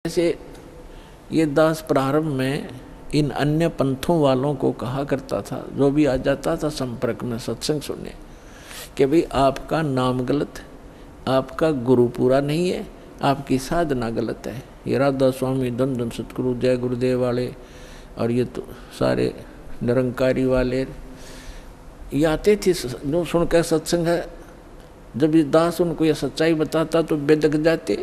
जैसे ये दास प्रारंभ में इन अन्य पंथों वालों को कहा करता था, जो भी आ जाता था संपर्क में सत्संग सुनने, कि भाई आपका नाम गलत है, आपका गुरु पूरा नहीं है, आपकी साधना गलत है। ये राधा स्वामी, धन धन सतगुरु, जय गुरुदेव वाले और ये तो सारे निरंकारी वाले ये आते थे जो सुनकर सत्संग है। जब ये दास उनको ये सच्चाई बताता तो बेदक जाते,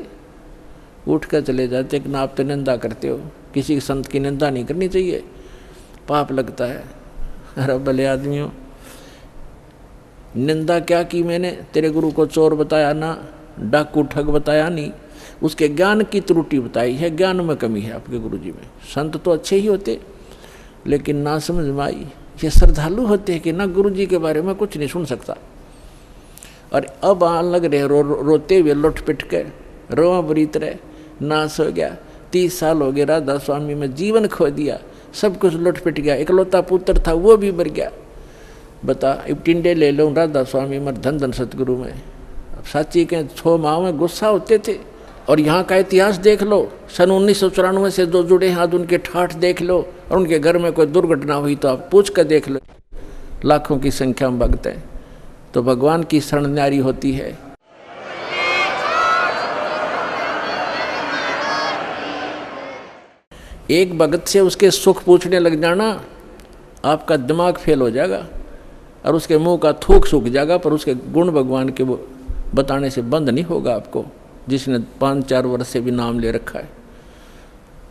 उठ कर चले जाते कि ना आप तो निंदा करते हो, किसी संत की निंदा नहीं करनी चाहिए, पाप लगता है। अरे भले आदमियों, निंदा क्या की मैंने? तेरे गुरु को चोर बताया ना, डाकू ठग बताया नहीं, उसके ज्ञान की त्रुटि बताई है, ज्ञान में कमी है आपके गुरु जी में। संत तो अच्छे ही होते लेकिन ना समझ में आई। ये श्रद्धालु होते हैं कि ना गुरु जी के बारे में कुछ नहीं सुन सकता। और अब लग रहे रोते हुए लुट पिट के, रोआ बरीत रहे, नाश हो गया। 30 साल हो गए राधा स्वामी में, जीवन खो दिया, सब कुछ लुट पिट गया। इकलौता पुत्र था वो भी मर गया। बता, अब टिंडे ले लो राधा स्वामी में, धन धन सतगुरु में। अब साची के 6 माह में गुस्सा होते थे। और यहाँ का इतिहास देख लो, सन 1994 से जो जुड़े हाथ उनके ठाठ देख लो, और उनके घर में कोई दुर्घटना हुई तो आप पूछ कर देख लो, लाखों की संख्या में भक्त हैं। तो भगवान की शरण न्यारी होती है। एक भगत से उसके सुख पूछने लग जाना, आपका दिमाग फेल हो जाएगा और उसके मुंह का थूक सूख जाएगा, पर उसके गुण भगवान के वो बताने से बंद नहीं होगा आपको, जिसने 5-4 वर्ष से भी नाम ले रखा है।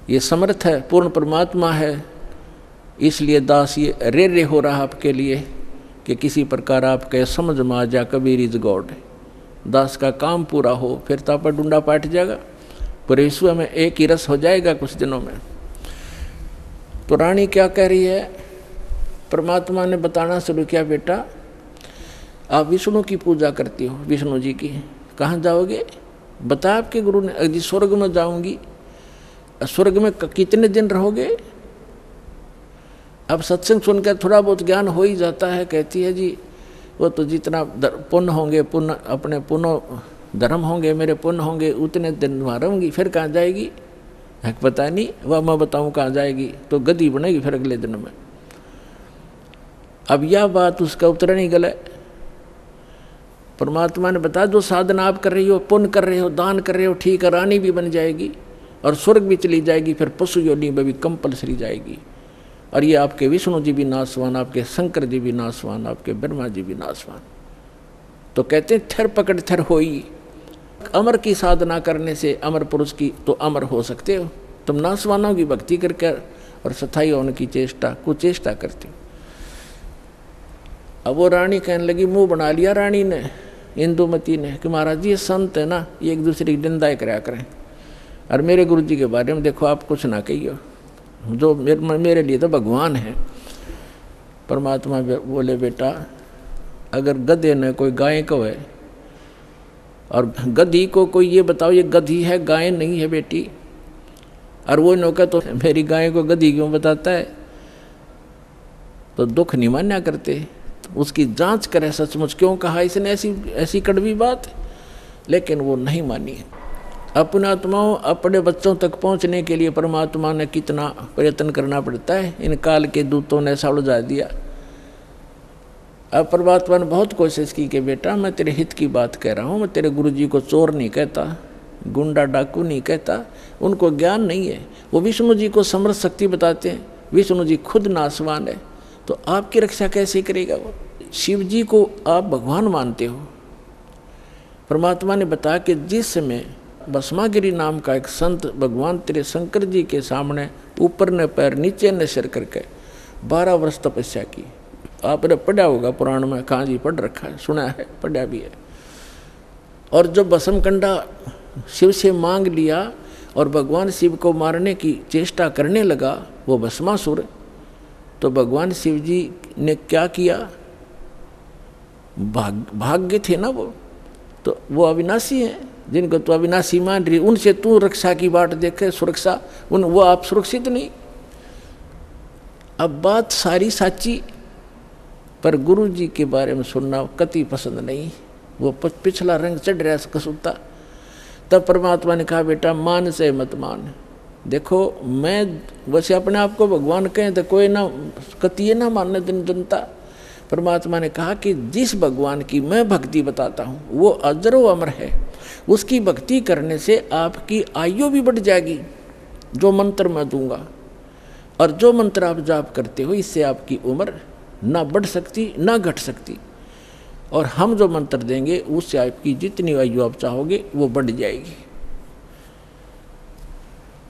ये समर्थ है, पूर्ण परमात्मा है। इसलिए दास ये रे हो रहा आपके लिए कि किसी प्रकार आपके समझ में आ जा, कबीर इज गॉड। दास का काम पूरा हो, फिर तो आप डूंडा पाट जाएगा, पर विश्व में एक ही रस हो जाएगा कुछ दिनों में। तो रानी क्या कह रही है? परमात्मा ने बताना शुरू किया, बेटा आप विष्णु की पूजा करती हो, विष्णु जी की। कहाँ जाओगे? बता आपके गुरु ने। जी स्वर्ग में जाऊंगी। स्वर्ग में कितने दिन रहोगे? अब सत्संग सुनकर थोड़ा बहुत ज्ञान हो ही जाता है। कहती है जी वो तो जितना पुण्य होंगे, पुण्य अपने पुण्य धर्म होंगे, मेरे पुण्य होंगे, उतने दिन वहाँ रहूँगी। फिर कहाँ जाएगी? पता नहीं, वह मैं बताऊँ कहाँ जाएगी। तो गधी बनेगी फिर अगले दिन में। अब यह बात उसका उत्तर नहीं गला। परमात्मा ने बताया जो साधना आप कर रही हो, पुण्य कर रहे हो, दान कर रहे हो, ठीक है, रानी भी बन जाएगी और स्वर्ग भी चली जाएगी, फिर पशु योनि में भी कंपलसरी जाएगी। और ये आपके विष्णु जी भी नाशवान, आपके शंकर जी भी नाशवान, आपके ब्रह्मा जी भी नाशवान। तो कहते हैं थर पकड़ थर होई। अमर की साधना करने से अमर पुरुष की तो अमर हो सकते हो। तुम नाशवानों की भक्ति करके और सथाई होने की कुचेष्टा करती हो। अब वो रानी कहने लगी, मुंह बना लिया रानी ने, इंदुमती ने, कि महाराज जी ये संत है ना, ये एक दूसरे की निंदाएं कराया करें, और मेरे गुरु जी के बारे में देखो आप कुछ ना कहिए, जो मेरे लिए तो भगवान है। परमात्मा बोले, बेटा अगर गधे ने कोई गाय को है और गधी को कोई ये बताओ ये गधी है, गाय नहीं है बेटी, और वो नौका तो मेरी गाय को गधी क्यों बताता है, तो दुख नहीं मान्या करते। उसकी जांच करे सचमुच क्यों कहा इसने ऐसी कड़वी बात, लेकिन वो नहीं मानी। अपने आत्माओं, अपने बच्चों तक पहुंचने के लिए परमात्मा ने कितना प्रयत्न करना पड़ता है। इन काल के दूतों ने ऐसा उलझा दिया। अब परमात्मा ने बहुत कोशिश की कि बेटा मैं तेरे हित की बात कह रहा हूँ, मैं तेरे गुरु जी को चोर नहीं कहता, गुंडा डाकू नहीं कहता, उनको ज्ञान नहीं है। वो विष्णु जी को समर्थ शक्ति बताते हैं, विष्णु जी खुद नाशवान है, तो आपकी रक्षा कैसे करेगा वो? शिव जी को आप भगवान मानते हो। परमात्मा ने बताया कि जिस समय भस्मागिरी नाम का एक संत भगवान तेरे शंकर जी के सामने ऊपर ने पैर नीचे ने सिर करके 12 वर्ष तपस्या की। आपने पढ़ा होगा पुराण में, कहाँ जी पढ़ रखा है, सुना है, पढ़ा भी है। और जब भस्मकंडा शिव से मांग लिया और भगवान शिव को मारने की चेष्टा करने लगा वो भस्मासुर, तो भगवान शिव जी ने क्या किया? भाग्य थे ना वो, तो वो अविनाशी हैं, जिनको तो अविनाशी मान रही, उनसे तू रक्षा की बाट देखे, सुरक्षा वो आप सुरक्षित नहीं। अब बात सारी साची, पर गुरु जी के बारे में सुनना कति पसंद नहीं। वो पिछला रंग चढ़ रहा कसूता, तब परमात्मा ने कहा बेटा मान से मत मान। देखो मैं वैसे अपने आप को भगवान कहें तो कोई ना कतिये ना मानने जनता। परमात्मा ने कहा कि जिस भगवान की मैं भक्ति बताता हूँ वो अजरो अमर है, उसकी भक्ति करने से आपकी आयु भी बढ़ जाएगी जो मंत्र मैं दूंगा, और जो मंत्र आप जाप करते हो इससे आपकी उम्र ना बढ़ सकती ना घट सकती, और हम जो मंत्र देंगे उससे आपकी जितनी आयु आप चाहोगे वो बढ़ जाएगी।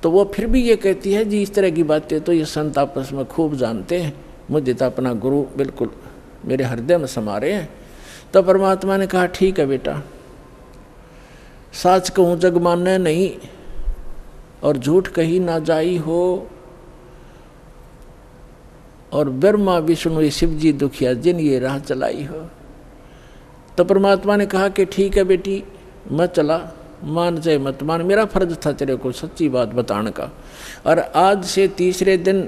तो वो फिर भी ये कहती है जी इस तरह की बातें तो ये संत आपस में खूब जानते हैं, मुझे तो अपना गुरु बिल्कुल मेरे हृदय में समा रहे हैं। तो परमात्मा ने कहा ठीक है बेटा, साच कहूँ जग माने नहीं और झूठ कही ना जाई हो, और ब्रह्मा विष्णु शिव जी दुखिया जिन ये राह चलाई हो। तो परमात्मा ने कहा कि ठीक है बेटी मैं चला, मान चाहे मत मान, मेरा फर्ज था तेरे को सच्ची बात बताने का। और आज से तीसरे दिन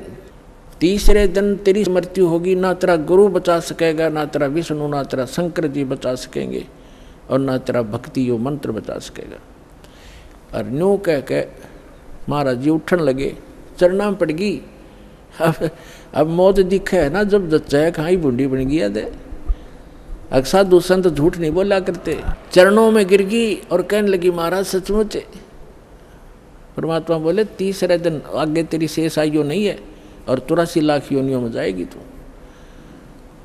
तेरी मृत्यु होगी, ना तेरा गुरु बचा सकेगा, ना तेरा विष्णु, ना तेरा शंकर जी बचा सकेंगे, और ना तेरा भक्ति यो मंत्र बचा सकेगा। और न्यू कह के महाराज जी उठन लगे, चरना पड़ गई। अब मौत दिखे है ना, जब जच्चा है कहाँ ही बूंदी बन गया दे। साधु संत झूठ नहीं बोला करते। चरणों में गिर गई और कहने लगी महाराज सचमुच। परमात्मा बोले तीसरे दिन आगे तेरी शेष आयु नहीं है और 83 लाख योनियों में जाएगी तू।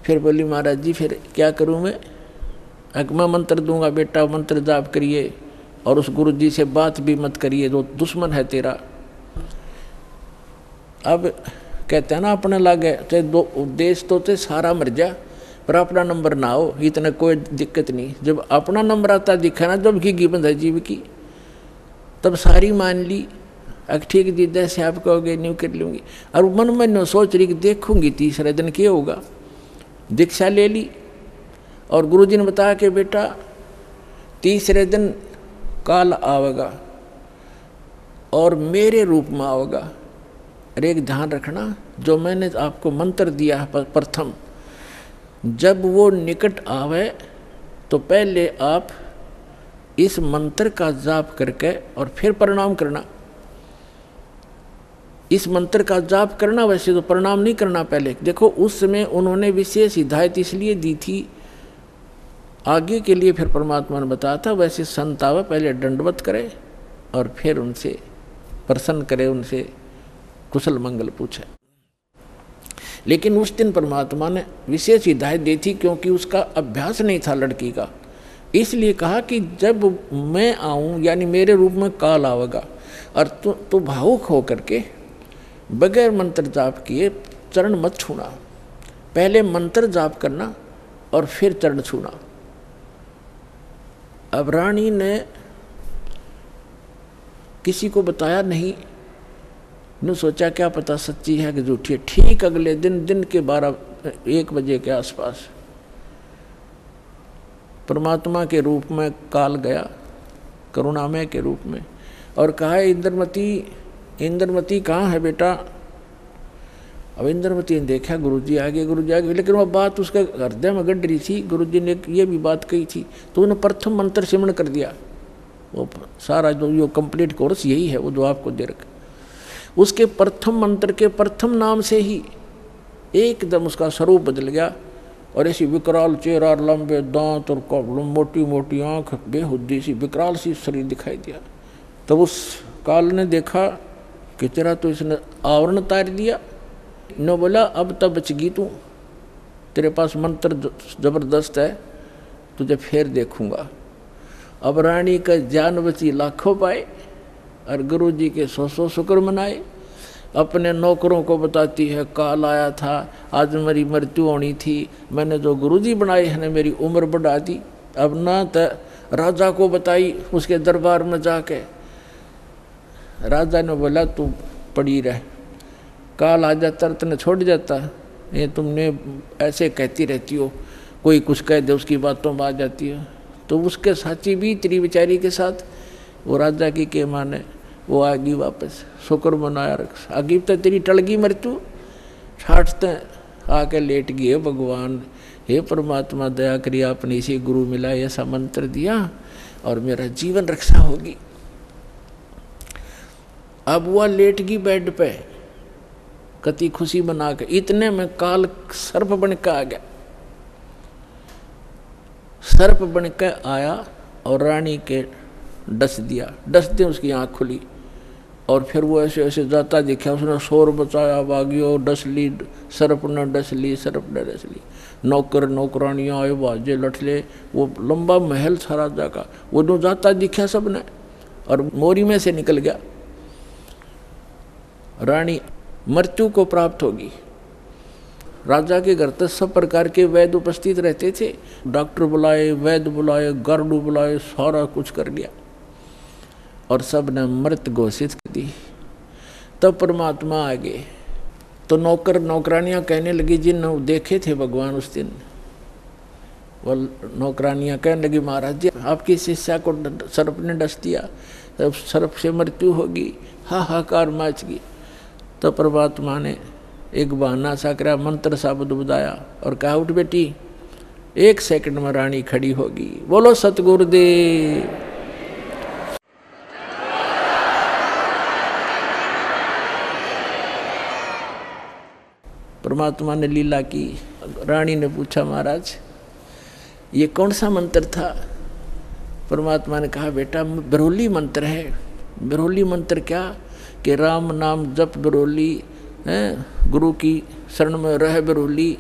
फिर बोली महाराज जी फिर क्या करूं मैं? मैं मंत्र दूंगा बेटा, मंत्र जाप करिए और उस गुरु जी से बात भी मत करिए जो दुश्मन है तेरा। अब कहते हैं ना अपने लागे चाहे दो देश तो चे सारा मर जा पर अपना नंबर ना हो, इतना कोई दिक्कत नहीं। जब अपना नंबर आता दिखा ना जब की बंद है जीव की, तब सारी मान ली। ठीक दी जैसे आप कहोगे न्यू कर लूँगी। और मन में न्यू सोच रही कि देखूंगी तीसरे दिन क्या होगा। दीक्षा ले ली और गुरुजी ने बताया कि बेटा तीसरे दिन काल आवेगा और मेरे रूप में आवेगा। अरे एक ध्यान रखना, जो मैंने आपको मंत्र दिया है प्रथम, जब वो निकट आवे तो पहले आप इस मंत्र का जाप करके और फिर प्रणाम करना। इस मंत्र का जाप करना, वैसे तो प्रणाम नहीं करना पहले। देखो उस समय उन्होंने विशेष हिदायत इसलिए दी थी आगे के लिए, फिर परमात्मा ने बताया था वैसे संत आवे पहले दंडवत करे और फिर उनसे प्रसन्न करे, उनसे कुशल मंगल पूछे। लेकिन उस दिन परमात्मा ने विशेष हिदायत दी थी क्योंकि उसका अभ्यास नहीं था लड़की का। इसलिए कहा कि जब मैं आऊँ यानी मेरे रूप में काल आवेगा और तू भावुक हो करके बगैर मंत्र जाप किए चरण मत छूना। पहले मंत्र जाप करना और फिर चरण छूना। अब रानी ने किसी को बताया नहीं, ने सोचा क्या पता सच्ची है कि झूठी है। ठीक अगले दिन के 12-1 बजे के आसपास परमात्मा के रूप में काल गया, करुणामय के रूप में, और कहा इंद्रमती कहाँ है बेटा? अब इंद्रमती ने देखा गुरुजी आगे, लेकिन वह बात उसके हृदय में गड़ रही थी। गुरुजी ने ये भी बात कही थी तो उन्होंने प्रथम मंत्र सिमरण कर दिया। वो सारा जो कंप्लीट कोर्स यही है वो जो आपको दे रखा। उसके प्रथम मंत्र के प्रथम नाम से ही एकदम उसका स्वरूप बदल गया और ऐसी विकराल चेहरा, लंबे दांत और मोटी मोटी आंख, बेहुद्दी सी विकराल सी शरीर दिखाई दिया। तब उस काल ने देखा कि तेरा तो इसने आवरण तार दिया। न बोला अब तब बच गई तू, तेरे पास मंत्र जबरदस्त है, तुझे फिर देखूंगा। अब रानी का जान बची लाखों पाए और गुरु जी के 100 शुक्र मनाए। अपने नौकरों को बताती है काल आया था, आज मेरी मृत्यु होनी थी, मैंने जो गुरुजी बनाए हैं मेरी उम्र बढ़ा दी। अब ना तो राजा को बताई, उसके दरबार में जाके राजा ने बोला तू पड़ी रह, काल आ जाता तुमने छोड़ जाता, ये तुमने ऐसे कहती रहती हो, कोई कुछ कह दे उसकी बातों में आ जाती है। तो उसके साथी भी तेरी बेचारी के साथ वो राजा की के माने वो आ गई वापस, शुक्र मनाया रख। आगे तो तेरी टलगी मृत्यु, छाटते आके लेट गई। भगवान हे परमात्मा दया करिए, आपने इसी गुरु मिला ऐसा मंत्र दिया और मेरा जीवन रक्षा होगी। अब वह लेट गई बेड पे कति खुशी बना के, इतने में काल सर्प बन के आ गया। सर्प बन के आया और रानी के डस दिया, डसते उसकी आँख खुली और फिर वो ऐसे ऐसे जाता दिखा। उसने शोर बचाया, भागियो, डस ली, सर्प ने डस ली, सर्प ने डस ली। नौकर नौकरानियाँ आए, बाजे लठले, वो लंबा महल था राजा का, वो जो जाता दिखा सबने और मोरी में से निकल गया। रानी मृत्यु को प्राप्त होगी। राजा के घर तक सब प्रकार के वैद्य उपस्थित रहते थे, डॉक्टर बुलाए, वैद्य बुलाए, गार्डू बुलाए, सारा कुछ कर लिया और सब ने मृत घोषित कर दी। तब परमात्मा आ गए तो नौकर नौकरानियाँ कहने लगी, जिन देखे थे भगवान उस दिन, वो नौकरानियाँ कहने लगी, महाराज जी आपकी शिष्या को सर्प ने डस दिया, तब सर्प से मृत्यु होगी, हाहाकार मच गई। तो परमात्मा ने एक बहाना सा करा, मंत्र शब्द बुझाया और कहा, उठ बेटी, 1 सेकंड में रानी खड़ी होगी। बोलो सतगुरुदेव। परमात्मा ने लीला की। रानी ने पूछा, महाराज ये कौन सा मंत्र था? परमात्मा ने कहा, बेटा बिरोली मंत्र है। बिरोली मंत्र क्या? कि राम नाम जप बिरोली, गुरु की शरण में रह बिरोली।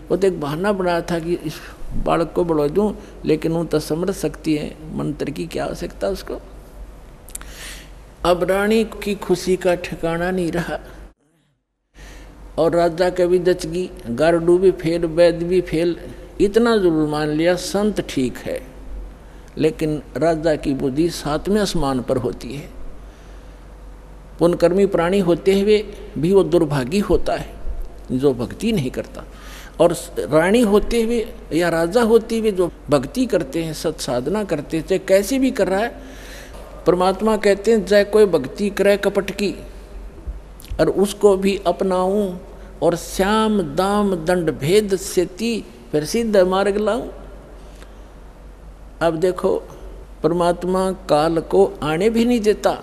वो तो एक बहाना बनाया था कि इस बालक को बढ़ा दूं, लेकिन वो तो समझ सकती है मंत्र की क्या आवश्यकता उसको। अब रानी की खुशी का ठिकाना नहीं रहा और राजा का भी दच गई, गार्डू भी फेल, वैद्य भी फेल। इतना जरूर मान लिया संत ठीक है, लेकिन राजा की बुद्धि 7वें आसमान पर होती है। पुण्यकर्मी प्राणी होते हुए भी वो दुर्भागी होता है जो भक्ति नहीं करता, और रानी होते हुए या राजा होते हुए जो भक्ति करते हैं, सत साधना करते हैं, चाहे कैसे भी कर रहा है। परमात्मा कहते हैं, चाहे कोई भक्ति करे कपट की और उसको भी अपनाऊं और श्याम दाम दंड भेद से ती फिर सिद्ध मार्ग लाऊं। अब देखो, परमात्मा काल को आने भी नहीं देता,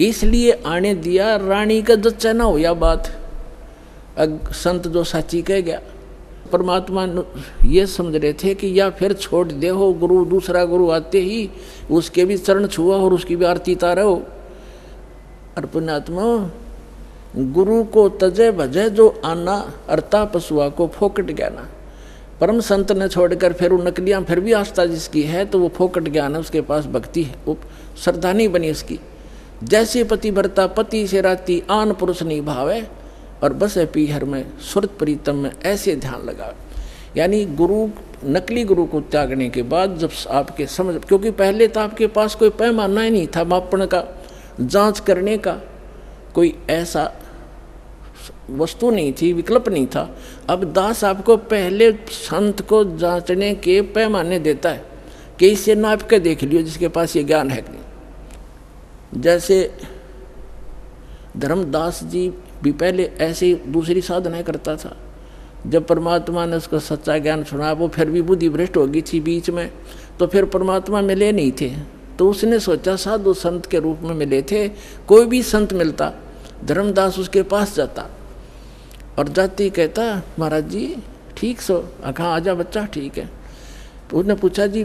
इसलिए आने दिया रानी का जच्चा ना हो या बात। संत जो साची कह गया, परमात्मा ये समझ रहे थे कि या फिर छोड़ दे हो गुरु, दूसरा गुरु आते ही उसके भी चरण छुआ और उसकी भी आरती तारा हो। और पुण्यात्मा, गुरु को तजे भजे जो आना, अर्ता पशुआ को फोकट ज्ञाना। परम संत ने छोड़कर फिर वो नकलियाँ फिर भी आस्था जिसकी है तो वो फोकट ज्ञान है, उसके पास भक्ति है, वो श्रद्धा नहीं बनी उसकी। जैसे पति भरता पति से राती, आन पुरुष नहीं भावे और बसे पीहर में सुरत प्रीतम में, ऐसे ध्यान लगा। यानी गुरु, नकली गुरु को त्यागने के बाद जब आपके समझ, क्योंकि पहले तो आपके पास कोई पैमाना ही नहीं था मापन का, जांच करने का कोई ऐसा वस्तु नहीं थी, विकल्प नहीं था। अब दास आपको पहले संत को जांचने के पैमाने देता है कि इससे नाप के देख लियो जिसके पास ये ज्ञान है कि नहीं। जैसे धर्मदास जी भी पहले ऐसे दूसरी साधनाएं करता था, जब परमात्मा ने उसको सच्चा ज्ञान सुना, वो फिर भी बुद्धि भ्रष्ट हो गई थी बीच में, तो फिर परमात्मा मिले नहीं थे, तो उसने सोचा साधु संत के रूप में मिले थे, कोई भी संत मिलता धर्मदास उसके पास जाता और जाते ही कहता, महाराज जी ठीक सो, कहाँ आजा बच्चा, ठीक है। तो उसने पूछा, जी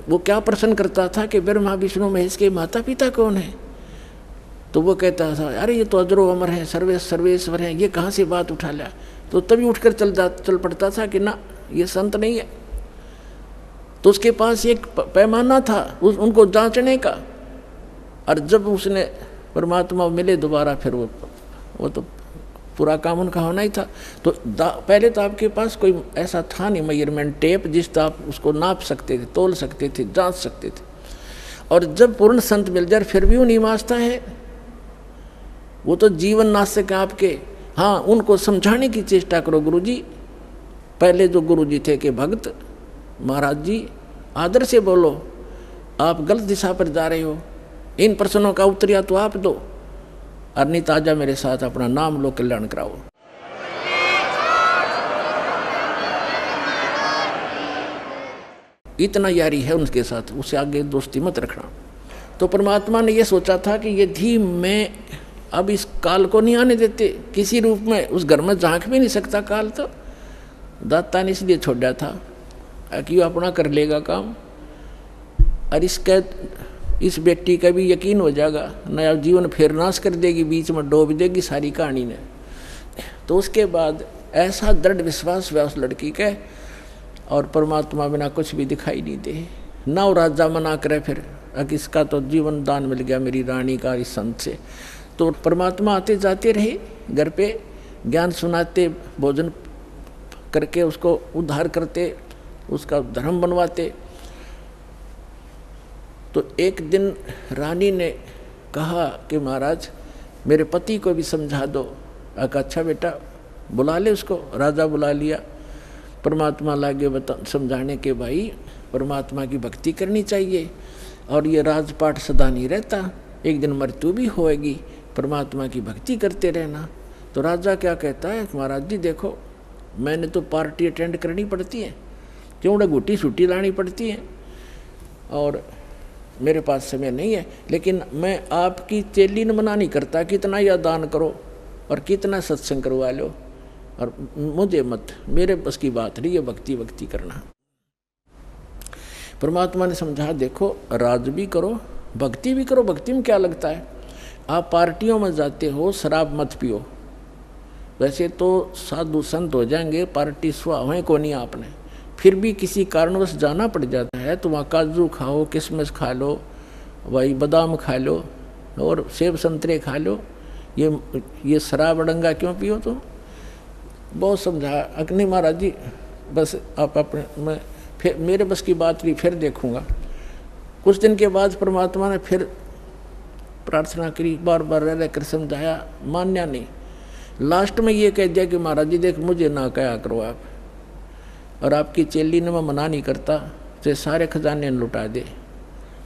वो क्या प्रश्न करता था कि ब्रह्मा विष्णु महेश के माता पिता कौन है? तो वो कहता था, अरे ये तो अजरो अमर हैं, सर्वेश्वर हैं, ये कहाँ से बात उठा लिया? तो तभी उठकर चल पड़ता था कि ना, ये संत नहीं है। तो उसके पास एक पैमाना था उनको जांचने का, और जब उसने परमात्मा मिले दोबारा, फिर वो तो पूरा काम उनका होना ही था। तो पहले तो आपके पास कोई ऐसा था नहीं मेजरमेंट टेप जिससे आप उसको नाप सकते थे, तोल सकते थे, जांच सकते थे। और जब पूर्ण संत मिल जाए फिर भी वो नहीं मांझता है, वो तो जीवन नाशक है आपके। हाँ, उनको समझाने की चेष्टा करो। गुरुजी, पहले जो गुरुजी थे कि भक्त, महाराज जी आदर से बोलो, आप गलत दिशा पर जा रहे हो, इन प्रश्नों का उत्तर तो आप दो, और नहीं ताजा मेरे साथ अपना नाम लो, कल्याण कराओ। इतना यारी है उनके साथ, उससे आगे दोस्ती मत रखना। तो परमात्मा ने ये सोचा था कि यदि मैं अब इस काल को नहीं आने देते किसी रूप में, उस घर में झांक भी नहीं सकता काल, तो दाता ने इसलिए छोड़ा था कि वो अपना कर लेगा काम, और इस बेटी का भी यकीन हो जाएगा, नया जीवन फिर नाश कर देगी, बीच में डूब देगी सारी कहानी ने। तो उसके बाद ऐसा दृढ़ विश्वास हुआ उस लड़की के, और परमात्मा बिना कुछ भी दिखाई नहीं दे, ना वो राजा मना करे फिर, इसका तो जीवन दान मिल गया मेरी रानी का इस संत से। तो परमात्मा आते जाते रहे घर पे, ज्ञान सुनाते, भोजन करके उसको उद्धार करते, उसका धर्म बनवाते। तो एक दिन रानी ने कहा कि महाराज मेरे पति को भी समझा दो। अच्छा बेटा बुला ले उसको। राजा बुला लिया। परमात्मा लागे समझाने के, भाई परमात्मा की भक्ति करनी चाहिए, और ये राजपाट सदा नहीं रहता, एक दिन मृत्यु भी होएगी, परमात्मा की भक्ति करते रहना। तो राजा क्या कहता है, महाराज जी देखो मैंने तो पार्टी अटेंड करनी पड़ती है, क्यों ना गुटी छुट्टी लानी पड़ती है, और मेरे पास समय नहीं है, लेकिन मैं आपकी चेली न मना नहीं करता, कितना या दान करो और कितना सत्संग करवा लो, और मुझे मत, मेरे बस की बात नहीं है भक्ति भक्ति करना। परमात्मा ने समझा देखो राज भी करो भक्ति भी करो, भक्ति में क्या लगता है, आप पार्टियों में जाते हो शराब मत पियो, वैसे तो साधु संत हो जाएंगे, पार्टी सुहावें को नहीं आपने, फिर भी किसी कारणवश जाना पड़ जाता है तो वहाँ काजू खाओ, किशमिश खा लो, वही बादाम खा लो और सेब संतरे खा लो, ये शराब अड़ंगा क्यों पियो तुम। बहुत समझा, अग्नि महाराज जी बस आप अपने, मैं फिर मेरे बस की बात नहीं, फिर देखूंगा। कुछ दिन के बाद परमात्मा ने फिर प्रार्थना करी, बार बार रह कर समझाया, मान्या नहीं। लास्ट में ये कह दिया कि महाराज जी देख मुझे ना कहा करो आप, और आपकी चेली ने मैं मना नहीं करता, तो सारे खजाने लुटा दे,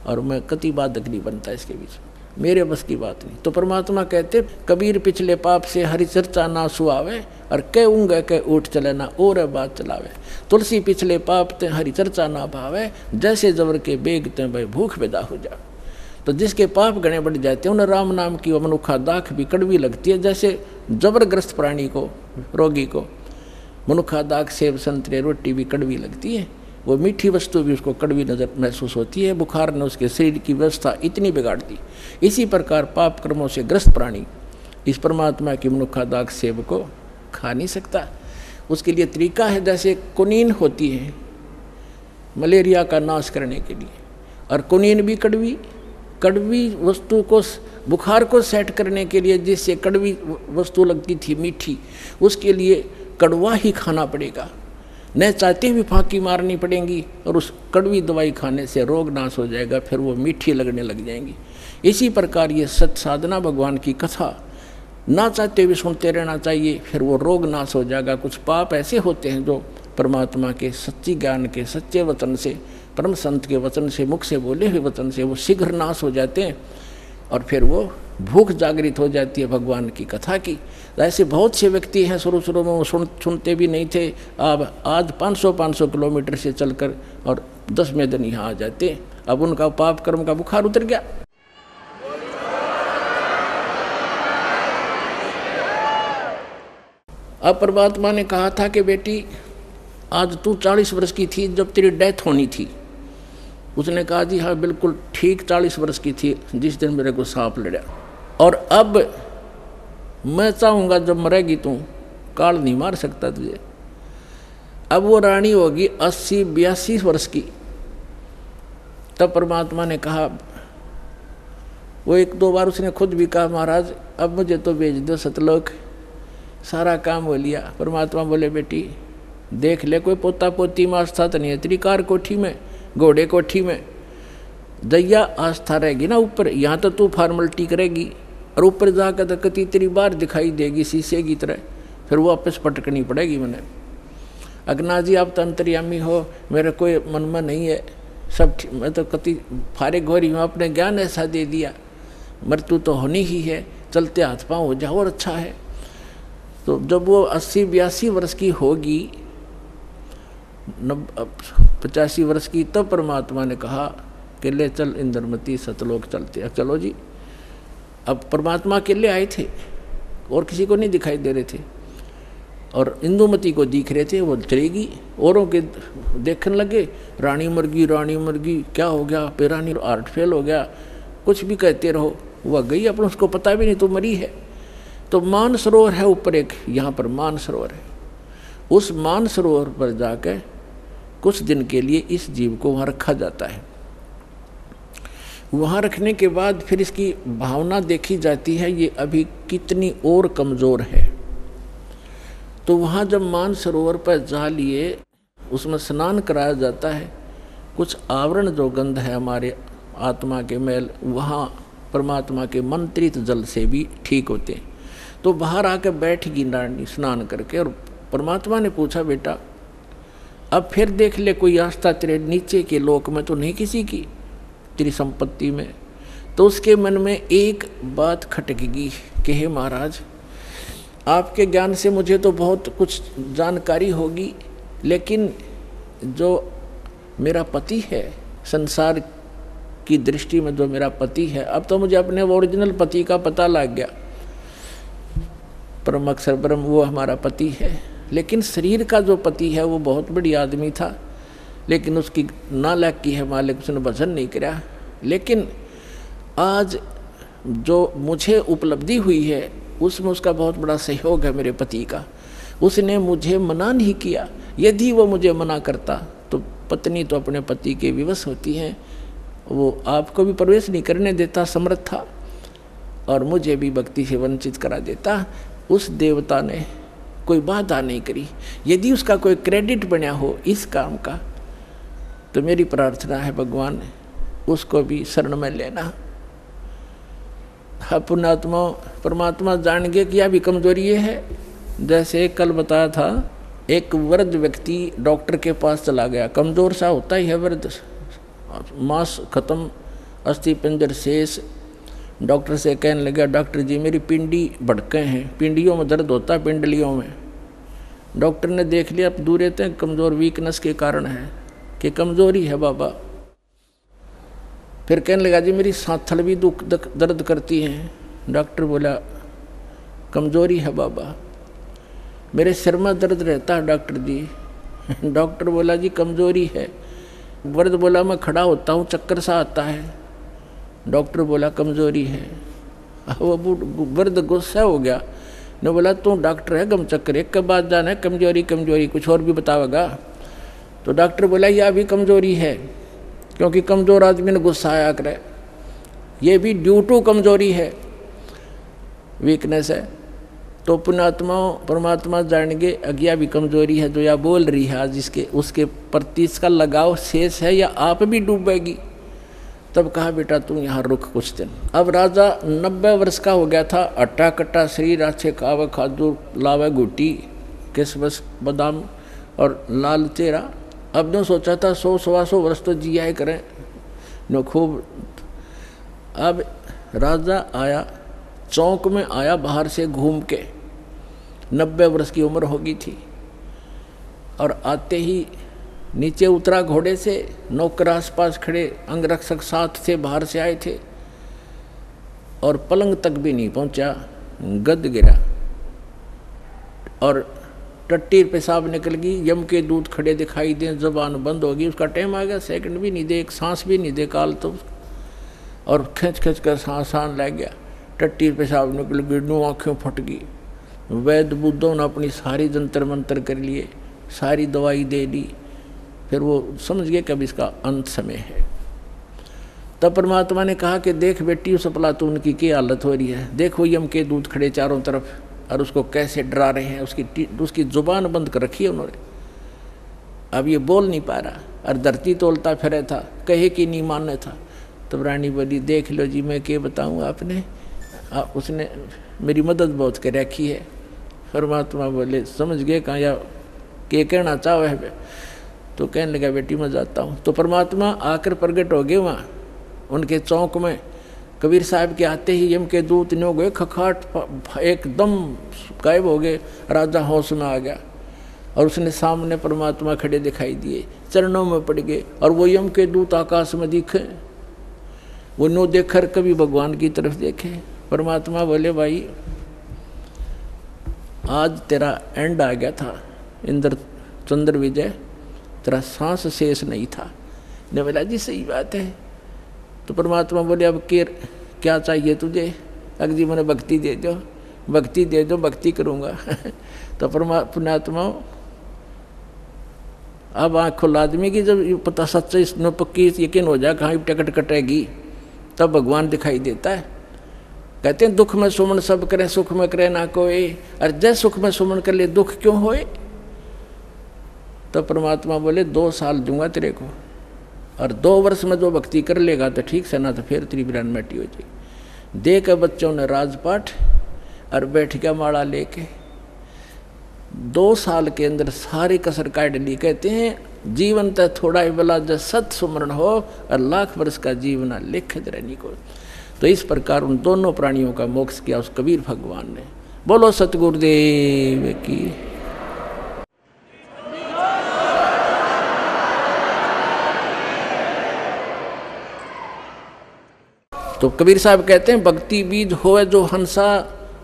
और मैं कति बाधक नहीं बनता इसके बीच, मेरे बस की बात नहीं। तो परमात्मा कहते कबीर पिछले पाप से हरि चर्चा ना सुआवे, और कह ऊँगे कह उठ चले ना और बात चलावे। तुलसी पिछले पाप ते हरि चर्चा ना भावे, जैसे जबर के बेग ते भाई भूख पैदा हो जा। तो जिसके पाप गणे बढ़ जाते हैं उन्हें राम नाम की वो मनुखा दाख भी कड़वी लगती है, जैसे जबरग्रस्त प्राणी को, रोगी को मनुखा दाख सेब संतरे रोटी भी कड़वी लगती है, वो मीठी वस्तु भी उसको कड़वी नजर महसूस होती है। बुखार ने उसके शरीर की व्यवस्था इतनी बिगाड़ दी। इसी प्रकार पाप कर्मों से ग्रस्त प्राणी इस परमात्मा की मनुखा दाख सेब को खा नहीं सकता। उसके लिए तरीका है, जैसे कुनीन होती है मलेरिया का नाश करने के लिए, और कुनीन भी कड़वी वस्तु को, बुखार को सेट करने के लिए, जिससे कड़वी वस्तु लगती थी मीठी, उसके लिए कड़वा ही खाना पड़ेगा, न चाहते हुए फांकी मारनी पड़ेंगी, और उस कड़वी दवाई खाने से रोग नाश हो जाएगा, फिर वो मीठी लगने लग जाएंगी। इसी प्रकार ये सत साधना भगवान की कथा ना चाहते हुए सुनते रहना चाहिए, फिर वो रोग नाश हो जाएगा। कुछ पाप ऐसे होते हैं जो परमात्मा के सच्ची ज्ञान के सच्चे वचन से, परम संत के वचन से, मुख से बोले हुए वचन से वो शीघ्र नाश हो जाते हैं, और फिर वो भूख जागृत हो जाती है भगवान की कथा की। ऐसे बहुत से व्यक्ति हैं शुरू में वो सुनते भी नहीं थे, अब आज 500 किलोमीटर से चलकर और 10वें दिन यहाँ आ जाते, अब उनका पाप कर्म का बुखार उतर गया। अब परमात्मा ने कहा था कि बेटी आज तू 40 वर्ष की थी जब तेरी डेथ होनी थी। उसने कहा जी हाँ बिल्कुल ठीक 40 वर्ष की थी जिस दिन मेरे को सांप लड़ा, और अब मैं चाहूँगा जब मरेगी तू, काल नहीं मार सकता तुझे। अब वो रानी होगी 80-82 वर्ष की। तब परमात्मा ने कहा, वो 1-2 बार उसने खुद भी कहा महाराज अब मुझे तो भेज दो सतलोक, सारा काम हो लिया। परमात्मा बोले बेटी देख ले कोई पोता पोती में आस्था तो नहीं है तेरी, कार कोठी में, घोड़े कोठी में दैया आस्था रहेगी ना ऊपर, यहाँ तो तू फॉर्मलिटी करेगी, और ऊपर जाकर तो कति तेरी बार दिखाई देगी शीशे की तरह, फिर वो वापस पटकनी पड़ेगी। मैंने अगना जी आप तो अंतर्यामी हो, मेरे कोई मन में नहीं है सब, मैं तो कति फारे घोरी हूँ, अपने ज्ञान ऐसा दे दिया, मृत्यु तो होनी ही है, चलते हाथ पाँव हो जाओ और अच्छा है। तो जब वो 80-82 वर्ष की होगी, 85 वर्ष की, तब परमात्मा ने कहा कि ले चल इंद्रमती सतलोक चलते। अब चलो जी, अब परमात्मा अकेले आए थे और किसी को नहीं दिखाई दे रहे थे, और इंदुमती को दिख रहे थे, वो चलेगी। औरों के देखने लगे, रानी मर गई, क्या हो गया, पेरानी हार्ट फेल हो गया, कुछ भी कहते रहो, वह गई अपन उसको पता भी नहीं तो मरी है। तो मान सरोवर है ऊपर एक, यहाँ पर मान सरोवर है, उस मान सरोवर पर जाकर कुछ दिन के लिए इस जीव को वहाँ रखा जाता है। वहाँ रखने के बाद फिर इसकी भावना देखी जाती है, ये अभी कितनी और कमज़ोर है। तो वहाँ जब मान सरोवर पर जा लिए, उसमें स्नान कराया जाता है। कुछ आवरण जो गंध है हमारे आत्मा के मैल, वहाँ परमात्मा के मंत्रित जल से भी ठीक होते हैं। तो बाहर आकर बैठगी नारनी स्नान करके, और परमात्मा ने पूछा, बेटा अब फिर देख ले, कोई आस्था तेरे नीचे के लोक में तो नहीं किसी की, तेरी संपत्ति में। तो उसके मन में एक बात खटकेगी कि हे महाराज, आपके ज्ञान से मुझे तो बहुत कुछ जानकारी होगी, लेकिन जो मेरा पति है, संसार की दृष्टि में जो मेरा पति है, अब तो मुझे अपने ओरिजिनल पति का पता लग गया। परम अक्षर ब्रह्म वो हमारा पति है, लेकिन शरीर का जो पति है वो बहुत बड़ी आदमी था, लेकिन उसकी नालायकी है मालिक, उसने भजन नहीं किया। लेकिन आज जो मुझे उपलब्धि हुई है उसमें उसका बहुत बड़ा सहयोग है मेरे पति का। उसने मुझे मना नहीं किया, यदि वो मुझे मना करता तो पत्नी तो अपने पति के विवश होती है, वो आपको भी प्रवेश नहीं करने देता समर्थ था, और मुझे भी भक्ति से वंचित करा देता। उस देवता ने कोई बाधा नहीं करी। यदि उसका कोई क्रेडिट बना हो इस काम का, तो मेरी प्रार्थना है भगवान उसको भी शरण में लेना। पुण्यात्मा परमात्मा जान गए कि यह भी कमजोरी है। जैसे कल बताया था, एक वृद्ध व्यक्ति डॉक्टर के पास चला गया, कमजोर सा होता ही है वृद्ध, मांस खत्म, अस्थि पिंजर शेष। डॉक्टर से कहने लगा, डॉक्टर जी मेरी पिंडी भड़के हैं, पिंडियों में दर्द होता है, पिंडलियों में। डॉक्टर ने देख लिया, अब दूर रहते हैं, कमज़ोर वीकनेस के कारण है कि कमज़ोरी है बाबा। फिर कहने लगा, जी मेरी सांथल भी दर्द करती है। डॉक्टर बोला, कमज़ोरी है बाबा। मेरे सिर में दर्द रहता है डॉक्टर जी। डॉक्टर बोला, जी कमज़ोरी है। वृद्ध बोला, मैं खड़ा होता हूँ चक्कर सा आता है। डॉक्टर बोला, कमज़ोरी है। वो वृद्ध गुस्सा हो गया, ने बोला, तू डॉक्टर है गम चक्कर, एक के बाद जाना है कमजोरी कमजोरी, कुछ और भी बतावेगा। तो डॉक्टर बोला, यह भी कमजोरी है, क्योंकि कमज़ोर आदमी ने गुस्सा आया करे, ये भी ड्यू टू कमजोरी है, वीकनेस है। तो पुण्यात्मा परमात्मा जानेंगे अज्ञा भी कमजोरी है जो या बोल रही है आज, जिसके उसके प्रति इसका लगाव शेष है या आप भी डूबेगी। तब कहा, बेटा तू यहाँ रुक कुछ दिन। अब राजा 90 वर्ष का हो गया था, अट्टा कट्टा शरीर, अच्छे खावे खाजू लावे गुटी किसमस बादाम और लाल चेहरा। अब जो सोचा था 100-125 वर्ष तो जिया ही करें न खूब। अब राजा आया, चौक में आया बाहर से घूम के, 90 वर्ष की उम्र होगी थी, और आते ही नीचे उतरा घोड़े से, नौकर आसपास खड़े, अंगरक्षक साथ थे, बाहर से आए थे, और पलंग तक भी नहीं पहुंचा, गद गिरा और टट्टी पेशाब निकल गई। यम के दूत खड़े दिखाई दे, जबान बंद होगी, उसका टाइम आ गया, सेकंड भी नहीं दे, एक सांस भी नहीं दे काल तो, और खींच खींच कर सांस लग गया, टट्टी पेशाब निकल गई, नू आँखें फट गई। वैद्य बुद्धों ने अपनी सारी जंतर मंतर कर लिए, सारी दवाई दे दी, फिर वो समझ गए कि अब इसका अंत समय है। तब परमात्मा ने कहा कि देख बेटी, उस अफलातून की क्या हालत हो रही है, देखो यम के दूत खड़े चारों तरफ और उसको कैसे डरा रहे हैं, उसकी जुबान बंद कर रखी है उन्होंने, अब ये बोल नहीं पा रहा, और धरती तोलता फिरे था, कहे कि नहीं मानने था। तब रानी बोली, देख लो जी मैं क्या बताऊँ आपने, उसने मेरी मदद बहुत कर रखी है। परमात्मा बोले, समझ गए कहाँ या क्या कहना चाहो है। तो कहने लगा, बेटी मैं जाता हूँ। तो परमात्मा आकर प्रकट हो गए वहाँ उनके चौक में। कबीर साहब के आते ही यम के दूत ने हो गए खखाट, एकदम गायब हो गए। राजा होश में आ गया और उसने सामने परमात्मा खड़े दिखाई दिए, चरणों में पड़ गए, और वो यम के दूत आकाश में दिखे, वो नो देखकर कभी भगवान की तरफ देखे। परमात्मा बोले भाई आज तेरा एंड आ गया था इंद्र चंद्र विजय, तेरा सांस शेष नहीं था। ने बोला जी सही बात है। तो परमात्मा बोले अब क्या चाहिए तुझे? अगर जी मैंने भक्ति दे दो, भक्ति दे दो, भक्ति करूँगा। तो परमात्मा अब आँख खुल आदमी की जब पता सच्चा इसमें पक्की यकीन हो जाए कहाँ टिकट कटेगी, तब भगवान दिखाई देता है। कहते हैं दुख में सुमन सब करे, सुख में करे ना कोई। अरे जय सुख में सुमन कर ले दुख क्यों होए? तो परमात्मा बोले 2 साल दूंगा तेरे को, और 2 वर्ष में जो भक्ति कर लेगा तो ठीक से, ना तो फिर तेरी बिरान मिट्टी हो जाएगी। दे के बच्चों ने राजपाठ और बैठ गया माला लेके। 2 साल के अंदर सारी कसर काट ली। कहते हैं जीवन तो थोड़ा ही बला जब सत सुमरण हो, और लाख वर्ष का जीवन लिखित रहनी को। तो इस प्रकार उन दोनों प्राणियों का मोक्ष किया उस कबीर भगवान ने। बोलो सतगुरुदेव की। तो कबीर साहब कहते हैं भक्ति बीज होए जो हंसा,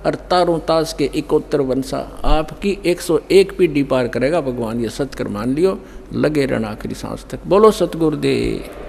और तारों तास के 71 वंशा। आपकी 101 पीढ़ी पार करेगा भगवान, ये सत्कर मान लियो, लगे रहना आखिरी सांस तक। बोलो सतगुरुदेव।